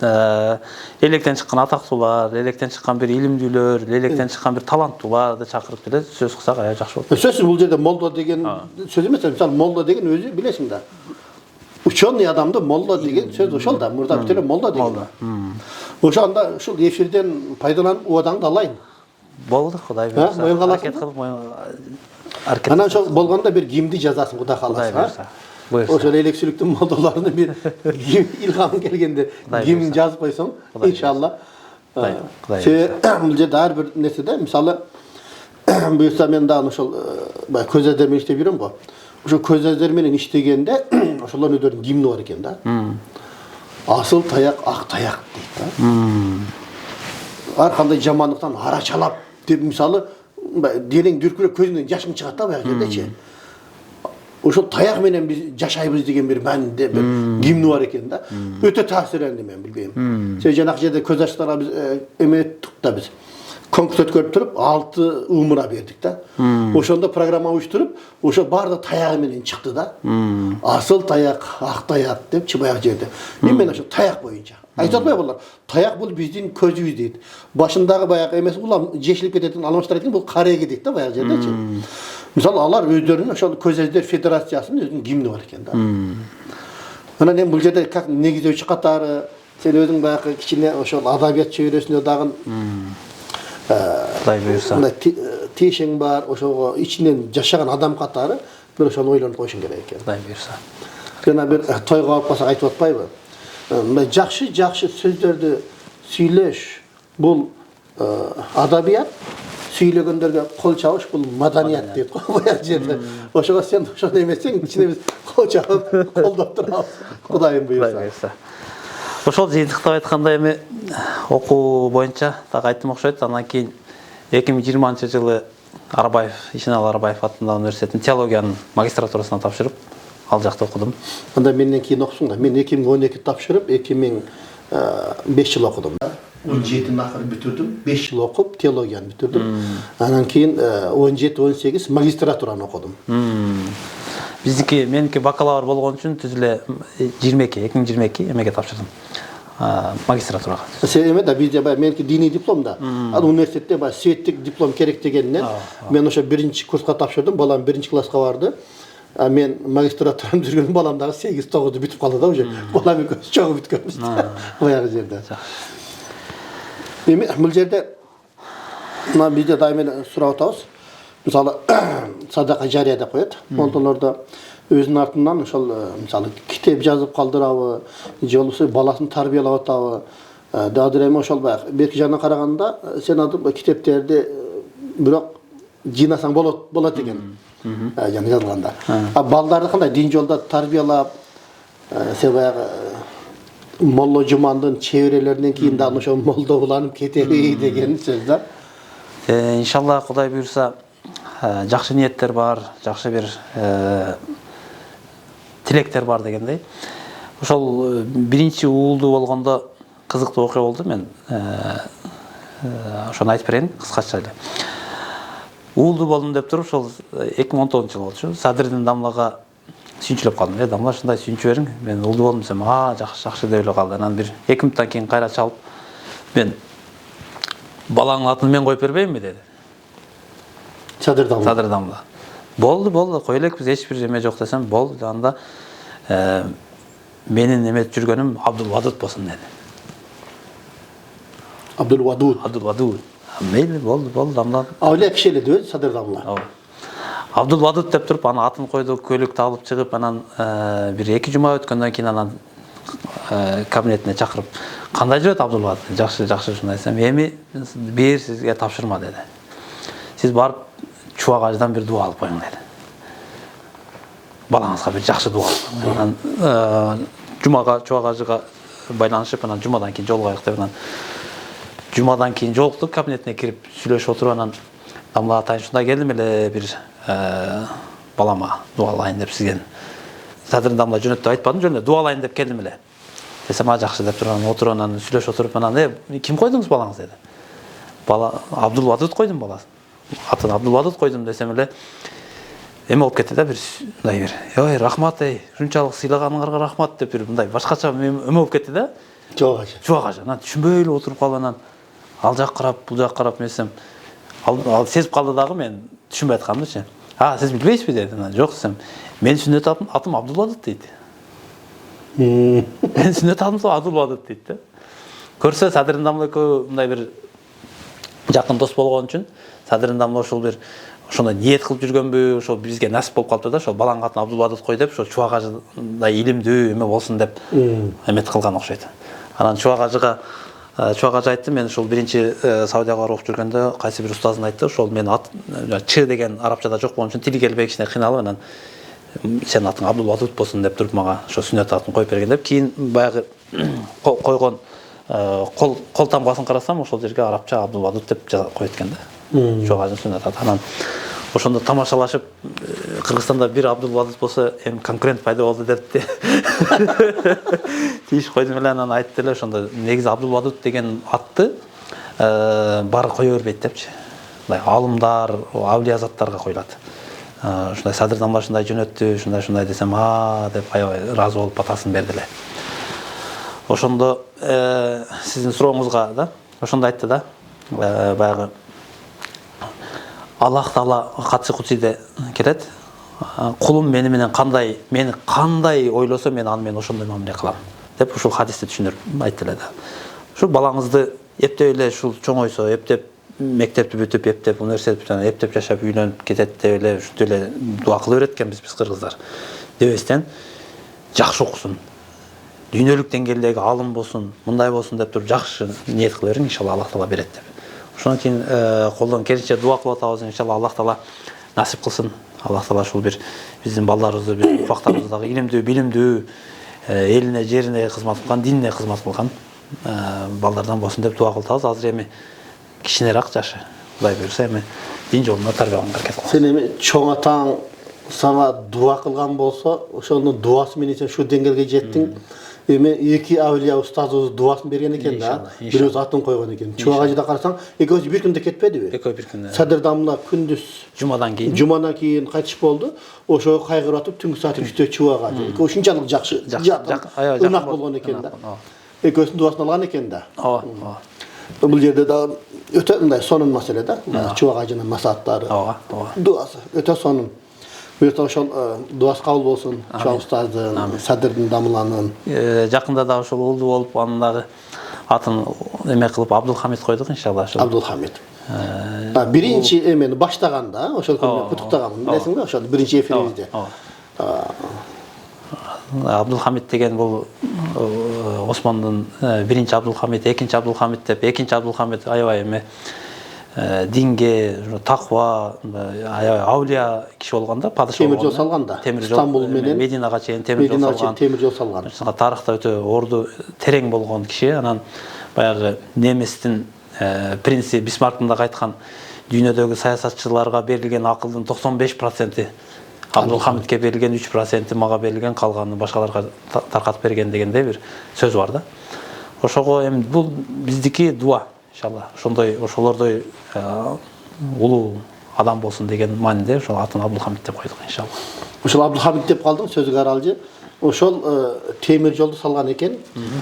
электен чыккан атактуулар, электен чыккан бир илимдүүлөр, электен чыккан бир таланттууларды чакырып деле сөз кылсак жакшы болот. Сөзсүз бул жерде молдо деген сөз эмес, мисалы молдо деген өзү билесиң да. Ученый адамды молдо деген сөз ошол да, мурда бүтөлө молдо деген. Ошондо ушул эфирден пайдаланып убадаңды алайын. Болду, Кудай буйрса. Аракет кылып аракет. Анан ошол болгондо бир гимди жазасың, Кудай кааласа. Ошол элек-сүлүктүү молдолордун бир илхам келгенде гимн жазып койсоң, иншалла. Бул жерде ар бир нерседе, мисалы буюрса мен дагы ошол көзөздөр менен иштеп жүрөм го. Ошо көзөздөр менен иштегенде ошолордун өздөрүнүн гимни бар экен да. Асыл таяк, ак таяк дейт да. Ар кандай жамандыктан арачалап деп мисалы денең дүркүрөп көзүңдөн жашың чыгат да баягы жердечи. Ошол таяк менен биз жашайбыз деген бир мааниде бир гимни бар экен да. Өтө таасирлендим мен, билбейм. Сен жанакы жерде көз ачтарга биз эметтик да биз. Конкурс өткөрүп туруп 6 умура бердик да. Ошондо программа уюштуруп, ошо баардык таягы менен чыкты да. Асыл таяк, ак таяк деп баягы жерде. Мен ошо таяк боюнча айтып атпайбы булар? Таяк бул биздин көзүбүз дейт. Башындагы баягы эмес улам жешилип кететін алмаштар экен, бул кареги дейт да баягы жердечи. Мисалы алар өздөрүнүн ошол көзөздөр федерациясынын өзүнүн гимни бар экен да. Анан эми бул жерде как негиздөөчү катары сен өзүң баягы кичине ошол адабият чөйрөсүндө дагы Кудай буйрса. Тиешең бар, ошого ичинен жашаган адам катары бир ошону ойлонуп коюшуң керек экен. Кудай буйрса. Жана бир тойго алып калсак айтып атпайбы? Мындай жакшы сөздөрдү сүйлөш бул адабият, сүйлөгөндөргө кол чабыш бул маданият дейт го баягы жерде. Ошого сен ошондой эмессең, ичине биз кол чабып, колдоп турабыз. Кудайым буйрса. Ошол жыйынтыктап айтканда эми окуу боюнча дагы айттым окшойт. Андан кийин 2020-жылы Арбаев, Ишеналы Арбаев атындагы университеттин теологиянын магистратурасына тапшырып, ал жакта окудум. Анда менден кийин окусуң да. Мен 2012 тапшырып, 2005 жыл окудум. 17-nin ахыры бүтүрдүм, 5 жыл окуп, теологияны бүтүрдүм. Анан кийин 17-18 магистратураны окудум. Биздики меники бакалавр болгон үчүн түз эле 2022 эмеге тапшырдым. Магистратурага. Сен эме да бизде баягы меники диний диплом да. Ал университетте баягы светтик диплом керек дегенден мен ошо 1-чи курска тапшырдым. Балам 1-чи класска барды. Мен магистратураны жүргөн балам дагы 8-9 бүтүп калды да уже. Балам экөөбүз чогуу бүткөнбүз. Баягы жерде. Эми бул жерде мына бизде дайыма сурап атабыз. Мисалы садака жария деп коет. Молдолордо өзүнүн артынан ошол мисалы китеп жазып калдырабы, же болбосо баласын тарбиялап атабы. Дагы эми ошол баягы берки жагынан караганда сен атып китептерди бирок жыйнасаң болот экен. Жана жазылганда. Балдарды кандай дин жолдо тарбиялап, сен баягы молло жумандын чеберелеринен кийин дагы ошол молдо уланып кетеби деген сөз да. Иншалла Кудай буйрса жакшы ниеттер бар, жакшы бир тилектер бар дегендей. ошол биринчи уулду болгондо кызыктуу окуя болду. Мен ошону айтып берейин кыскача эле. Уулду болдум деп туруп, ошол 2019 болчу. Садырдын дамлага сүйүнчүлөп калдым. Дамла ушундай сүйүнчү бериң. Мен уулду болдум десем, жакшы деп эле калды. Анан бир 2 мүнөттөн кийин кайра чалып, мен балаңдын атын мен коюп бербейинби деди. Садыр дамла. Болду, кой элек, биз эч бир эме жок десем, болду. Анда менин эмет жүргөнүм Абдулвадуд болсун деди. Абдулвадуд. Мейли, болду, дамла. Авлия киши эле деп Садыр дамла. Абдулвадуд деп туруп, аны атын койдук, көйлөктү алып чыгып, анан бир 2 жума өткөндөн кийин анан кабинетине чакырып, кандай жүрөт Абдулвадуд? Жакшы ушундай десем, эми бир сизге тапшырма деди. Сиз барып Чубак ажыдан бир дуа алып коюң деди. Балаңызга бир жакшы дуа алып. Анан жумага Чубак ажыга байланышып, анан жумадан кийин жолугайык деп, анан жумадан кийин жолуктук, кабинетине кирип сүйлөшүп отуруп, анан дамла атайын ушундай келдим эле, бир балама дуалайын деп сизге. Садыр дамла жөнөттү айтпадым, жөн эле дуалайын деп келдим эле. Десем, жакшы деп туруп, отуруп, анан сүйлөшүп отуруп, анан ким койдуңуз балаңыз деди. Бала Абдулвадуд койдум баласын. Атын Абдулвадуд койдум десем эле, эме болуп кетти да, бир мындай бир, ой, рахмат, ушунчалык сыйлаганыңарга рахмат деп бир мындай башкача эме болуп кетти да. Чубак ажы. Анан түшүнбөй эле отуруп калып, анан ал жак карап, бул жак карап десем, ал сезип калды дагы, мен түшүнбөй атканымдычы. Сиз билбейсизби деди. Анан жок десем, менин сүннөт атым Абдулвадуд дейт. Менин сүннөт атым Абдулвадуд дейт да. Көрсө Садырдын дамла экөө мындай бир жакын дос болгон үчүн, Садырдын дамла ошол бир ошондой ниет кылып жүргөнбү, ошол бизге насип болуп калыптыр да, ошол балаңдын атын Абдулвадуд кой деп, ошол Чубак ажыдай илимдүү эме болсун деп эмет кылган окшойт. Анан Чубак ажы айтты, мен ошол биринчи Саудияга барып окуп жүргөндө кайсы бир устазын айтты, ошол мен ат Ч деген арабчада жок болгон үчүн тили келбей кичине кыйналып, анан сенин атың Абдулвадуд болсун деп туруп мага ошо сүннөт атын коюп берген деп, кийин баягы койгон кол тамгасын карасам, ошол жерге арабча Абдулвадуд деп коюп экен да. Чубак ажынын сүннөт аты. Анан ошондо тамашалашып, Кыргызстанда бир Абдулвадуд болсо, эми конкурент пайда болду депти. Тийиш койдум эле, анан айтты эле, ошондо негизи Абдулвадуд деген атты баары кое бербейт депчи. Мындай алымдар, авлия заттарга коюлат. Ушундай Садыр дамла ушундай жөнөттү, ушундай десем, деп аябай ыраазы болуп батасын берди эле. Ошондо сиздин сурооңузга да, ошондо айтты да, баягы Аллах Таала Катсы Кудсиде келет. Кулум мени кандай ойлосо, мен аны ошондой мамиле кылам деп ушул хадисти түшүндүрүп айтты эле да. Ушу балаңызды эптеп эле ушул чоңойсо, эптеп мектепти бүтүп, эптеп университет бүтүп, эптеп жашап үйлөнүп кетет деп эле ушинтип эле дуа кылып эреткенбиз биз кыргыздар. Дебестен жакшы окусун. Дүйнөлүк деңгээлдеги алым болсун, мындай болсун деп туруп жакшы ниет кыла бериң, иншалла Аллах Таала берет деп. Ошондон кийин колдон келишинче дуа кылып атабыз, иншалла Аллах Таала насип кылсын. Аллах Таала ушул бир биздин балдарыбызды, биздин ufактарыбызды дагы илимдүү, билимдүү, элине, жерине кызмат кылган, динине кызмат кылган балдардан болсун деп дуа кылып атабыз. Азыр эми кичинерээк жашы, Кудай буйрса эми дин жолуна тарбияланганга аракет кылабыз. Сен эми чоң атаң сага дуа кылган болсо, ошонун дуасы менен сен шу деңгээлге жеттиң. Эми эки авлия устазыбыз дуасын берген экен да, бирөөсү атын койгон экен. Чубак ажыда карасаң, экөөсү бир күндө кетпедиби? Экөө бир күндө. Садыр дамла күндүз Жумадан кийин кайтыш болду. Ошо кайгырып атып түнкү саат 3-тө Чубак ажы. Экөө ушунчалык жакшы, ынак болгон экен да. Экөөсүнүн дуасын алган экен да. Ооба. Бул жерде да өтө мындай сонун маселе да. Чубак ажынын масааттары. Ооба. Дуасы өтө сонун. Буюрса ошол дуасы кабыл болсун, чоң устаздын, Садырдын дамланын. Жакында да ошол уулду болуп, анын дагы атын эме кылып Абдулхамид койдук, иншалла. Абдулхамид. Биринчи эмени баштаганда, ошол күнү куттуктаганмын, билесиңби? Ошол биринчи эфирибизде. Абдулхамид деген бул Осмондун биринчи Абдулхамид, экинчи Абдулхамид деп, экинчи Абдулхамид аябай эме динге, таква, аябай авлия киши болгон да, падыша болгон. Темир жол салган да. Стамбул менен Мединага чейин темир жол салган. Тарыхта өтө орду терең болгон киши. Анан баягы немистин принци Бисмарктын да айткан, дүйнөдөгү саясатчыларга берилген акылдын 95% Абдулхамидке берилген 3% мага берилген, калганын башкаларга таркатып берген дегендей бир сөз бар да. Ошого эми бул биздики дуа иншалла. Ошондой ошолордой улуу адам болсун деген мааниде ошол атын Абдулхамид деп койдук иншалла. Ошол Абдулхамид деп калдың сөзгө аралжы. Ошол темир жолду салган экен.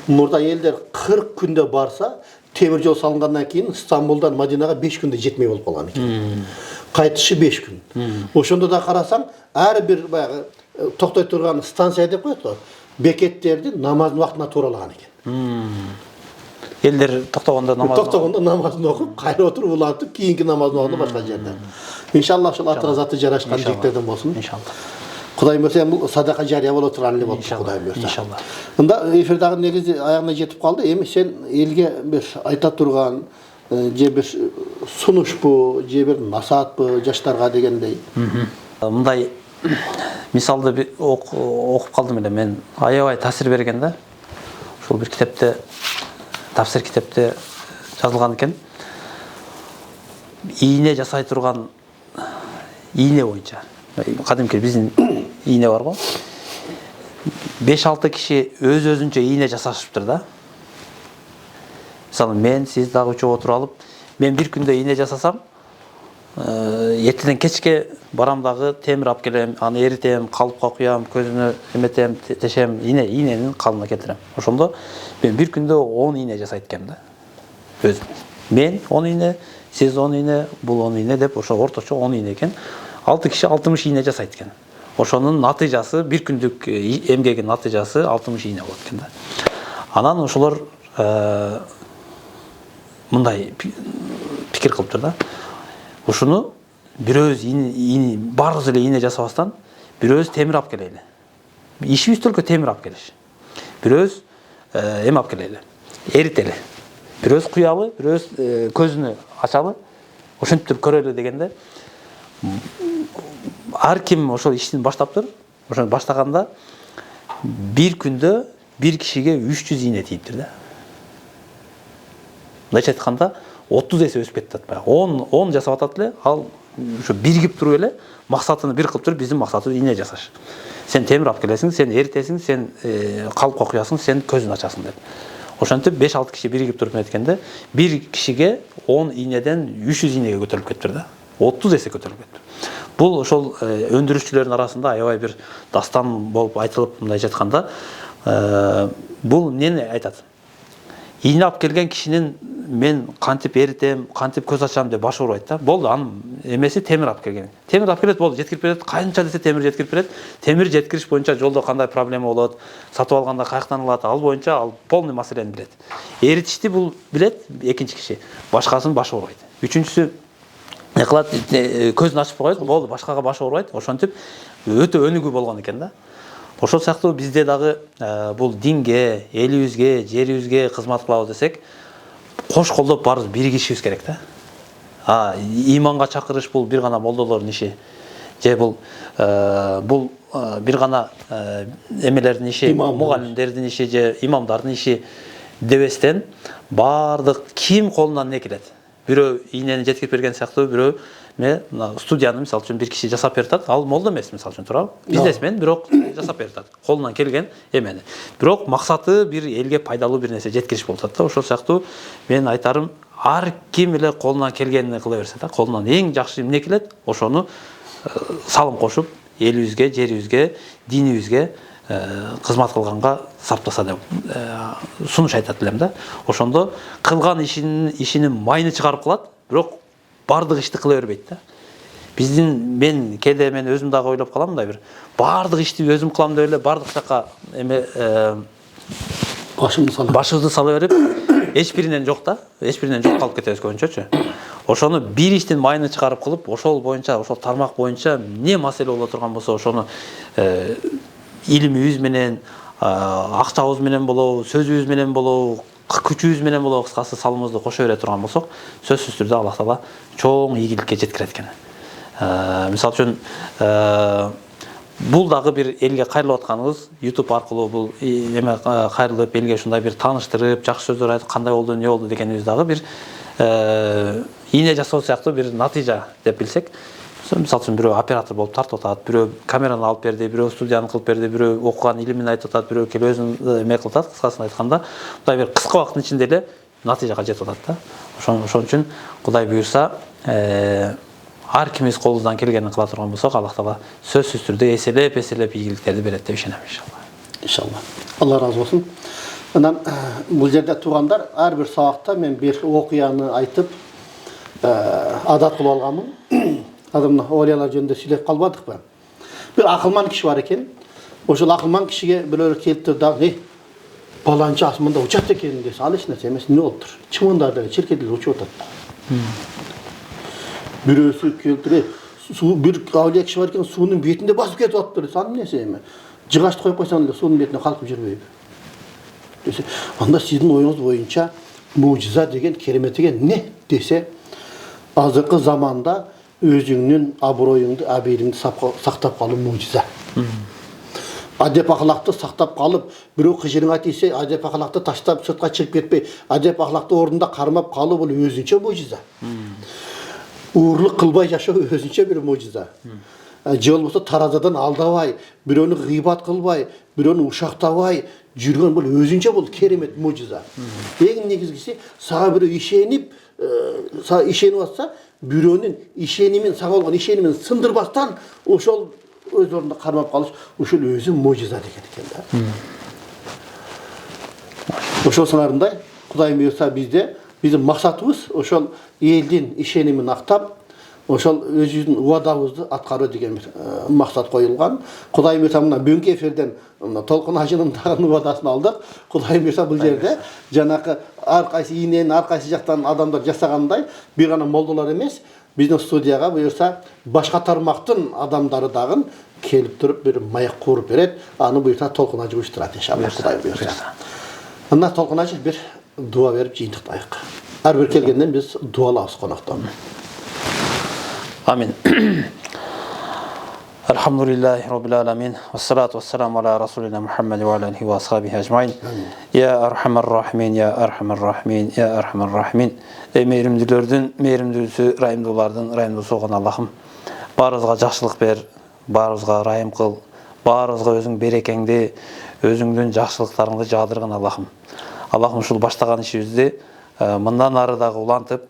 Мурда элдер 40 күндө барса, темир жол салынгандан кийин Стамбулдан Мадинага 5 күндө жетмей болуп калган экен. Кайтышы 5 күн. Ошондо да карасаң, ар бир баягы токтой турган станция деп коет го. Бекеттерди намаздын убактына туралаган экен. Элдер токтогондо намазын окуп, кайра отуруп улантып, кийинки намаздын убагында башка жерде. Иншалла ошол атыра заты жарашкан жигиттерден болсун. Иншалла. Кудай мырза бул садака жария боло турган эле болду Кудай мырза. Иншалла. Мында эфирдагы негизи аягына жетип калды. Эми сен элге бир айта турган же бир сунушпу, же бир насаатпы жаштарга дегендей. Мындай мисалды окуп калдым эле мен. Аябай таасир берген да. Ошол бир китепте, тафсир китепте жазылган экен. Ийне жасай турган ийне боюнча. Кадимки биздин ийне бар го. 5-6 киши өз-өзүнчө ийне жасашыптыр да. Мисалы мен, сиз дагы үчөө отуруп алып, мен бир күндө ийне жасасам, эртеден кечке барам дагы темир алып келем, аны эритем, калыпка куям, көзүнө эметем, тешем, ийненин калыбына келтирем. Ошондо мен бир күндө 10 ийне жасайт экенмин да. Өзүм. Мен 10 ийне, сиз 10 ийне, бул 10 ийне деп ошо орточо 10 ийне экен. 6 киши 60 ийне жасайт экен. Ошонун натыйжасы, бир күндүк эмгегин натыйжасы 60 ийне болот экен да. Анан ошолор мындай пикир кылыптыр да. Ушуну бирөөбүз баарыбыз эле ийне жасабастан, бирөөбүз темир алып келели. Иши үстөлгө темир алып келиш. Бирөөбүз эме алып келели. Эрители. Бирөөбүз куябы, бирөөбүз көзүнө ачалы. Ошентип көрөлү дегенде ар ким ошол иштин баштаптыр. Ошону баштаганда бир күндө бир кишиге 300 ийне тийиптир да. Мындайча айтканда 30 эсе өсүп кетет атпайбы. 10 жасап атат эле, ал ошо биригип туруп эле максатыны бир кылып туруп, биздин максатыбыз ийне жасаш. Сен темир алып келесиң, сен эритесиң, сен калыпка куясың, сен көзүн ачасың деп. Ошентип 5-6 киши биригип туруп эткенде, бир кишиге 10 ийнеден 300 ийнеге көтөрүлүп кетиптир да. 30 эсе көтөрүлүп кетти. Бул ошол өндүрүшчүлөрдүн арасында аябай бир дастан болуп айтылып, мындайча айтканда, бул эмнени айтат? Ийне алып келген кишинин мен кантип эритем, кантип көз ачам деп башы оорубайт да. Болду, анын эмеси темир алып келген. Темир алып келет, болду, жеткирип берет. Канча десе темир жеткирип берет. Темир жеткириш боюнча жолдо кандай проблема болот, сатып алганда каяктан алат, ал боюнча ал полный маселени билет. Эритишти бул билет экинчи киши. Башкасын башы оорубайт. Үчүнчүсү кылат, көзүн ачып коет, болду, башкага башы оорубайт. Ошентип өтө өнүгүү болгон экен да. Ошол сыяктуу бизде дагы бул динге, элибизге, жерибизге кызмат кылабыз десек, кош колдоп баарыбыз биригишибиз керек да. Иманга чакырыш бул бир гана молдолордун иши. Же бул бир гана эмелердин иши, мугалимдердин иши же имамдардын иши дебестен, баардык ким колунан не келет. Бирөө ийнени жеткирип берген сыяктуу, бирөө студияны мисалы үчүн бир киши жасап берип атат. Ал молдо эмес мисалы үчүн, туурабы? Бизнесмен, бирок жасап берип атат. Колунан келген эмени. Бирок максаты бир элге пайдалуу бир нерсе жеткириш болуп атат да. Ошол сыяктуу мен айтарым, ар ким эле колунан келгенин кыла берсе да, колунан эң жакшы эмне келет, ошону салым кошуп, элибизге, жерибизге, динибизге кызмат кылганга саптаса деп сунуш айтат элем да. Ошондо кылган ишинин майыны чыгарып калат, бирок бардык ишти кыла бербейт да. Мен кээде мен өзүм дагы ойлоп калам мындай бир бардык ишти өзүм кылам деп эле бардык жака башыбызды сала берип, эч биринен жок да, эч биринен жок калып кетебиз көбүнчөчү. Ошону бир иштин майыны чыгарып кылып, ошол боюнча, ошол тармак боюнча эмне маселе боло турган болсо, ошону илимибиз менен, акчабыз менен болобу, сөзүбүз менен болобу, күчүбүз менен болобу, кыскасы салымыбызды кошо бере турган болсок, сөзсүз түрдө Аллах Таала чоң ийгиликке жеткирет экен. Мисалы үчүн бул дагы бир элге кайрылып атканыбыз, YouTube аркылуу бул эме кайрылып, элге ушундай бир тааныштырып, жакшы сөздөр айтып, кандай болду, эмне болду дегенибиз дагы бир ийне жасоо сыяктуу бир натыйжа деп билсек, Мисалы үчүн бирөө оператор болуп тартып атат, бирөө камераны алып берди, бирөө студияны кылып берди, бирөө окуган илимин айтып атат, бирөө келип өзүн эме кылып атат. Кыскасын айтканда, Кудай бир кыска убакыттын ичинде эле натыйжага жетип атат да. Ошон үчүн Кудай буйрса, ар кимибиз колубуздан келгенин кыла турган болсок, Аллах Таала сөзсүз түрдө эселеп ийгиликтерди берет деп ишенем иншалла. İnşallah. Allah razı olsun. Анан бул жерде тургандар ар бир сабакта мен бир окуяны айтып адат кылып алганмын. Азыр мына олиялар жөнүндө сүйлөп калбадыкпы? Бир акылман киши бар экен. Ошол акылман кишиге бирөөлөр келип туруп дагы баланчы асманда учат экен десе, ал эч нерсе эмес, эмне болуптур? Чымындар деле черкедилер учуп атат. Бирөөсү келтире, суу бир авлия киши бар экен, суунун бетинде басып кетип атыптыр десе, ал эмнеси эми? Жыгачты коюп койсоң эле суунун бетине калкып жүрбөйбү? Десе, анда сиздин оюңуз боюнча мужиза деген, керемет деген эмне десе, азыркы заманда өзүңнүн аброюңду, абийириңди сактап калуу мужиза. Адеп акылакты сактап калып, бирөө кыжырыңа тийсе, адеп акылакты таштап сыртка чыгып кетпей, адеп акылакты ордунда кармап калуу бул өзүнчө мужиза. Уурлук кылбай жашоо өзүнчө бир мужиза. Же болбосо таразадан алдабай, бирөөнү гыйбат кылбай, бирөөнү ушактабай жүргөн бул өзүнчө бул керемет мужиза. Эң негизгиси сага бирөө ишенип атса, бирөөнүн ишенимин, сага болгон ишенимин сындырбастан ошол өз ордунда кармап калыш, ушул өзү мужиза деген экен да. Ошол сыңарындай Кудай буйрса биздин максатыбыз ошол элдин ишенимин актап, ошол өзүбүздүн убадабызды аткаруу деген бир максат коюлган. Кудай буйрса мына бүгүнкү эфирден Толкун Ажынын дагы убадасын алдык. Кудай буйрса бул жерде жанакы ар кайсы ийненин ар кайсы жактан адамдар жасагандай бир гана молдолор эмес, биздин студияга буйрса башка тармактын адамдары дагы келип туруп бир маяк куруп берет. Аны буйрса Толкун Ажы уюштурат иншалла Кудай буйрса. Анда Толкун Ажы бир дуа берип жыйынтыктайык. Ар бир келгенден биз дуалабыз коноктон. Амин. Алхамдулиллахи Rabbil Alamin. Вассалату вассаламу аля расулина Мухаммади ва аля алихи ва асхабихи ажмаин. Я архамар рахимин, я архамар рахимин, я архамар рахимин. Эй мейримдүүлөрдүн мейримдүүсү, райымдуулардын райымдуусу болгон Аллахым, баарыбызга жакшылык бер, баарыбызга райым кыл, баарыбызга өзүң берекеңди, өзүңдүн жакшылыктарыңды жаадыргын Аллахым. Аллахым ушул баштаган ишибизди мындан ары дагы улантып,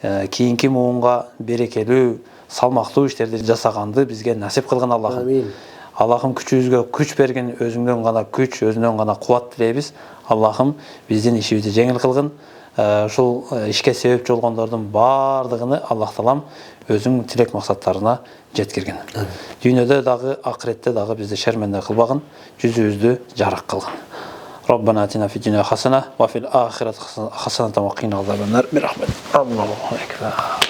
кийинки муунга берекелүү, салмактуу иштерди жасаганды бизге насип кылгын Аллахым. Амин. Аллахым күчүбүзгө күч берген, өзүңдөн гана күч, өзүңдөн гана кубат тилейбиз. Аллахым биздин ишибизди жеңил кылгын. Ушул ишке себепчи болгондордун баардыгыны Аллах Таалам өзүң тилек максаттарына жеткиргин. Дүйнөдө дагы, акыретте дагы бизди шерменде кылбагын, жүзүбүздү жарык кылгын. ربنا آتنا في الدنيا حسنة وفي الآخرة حسنة وقنا عذاب النار برحمتك. الله أكبر.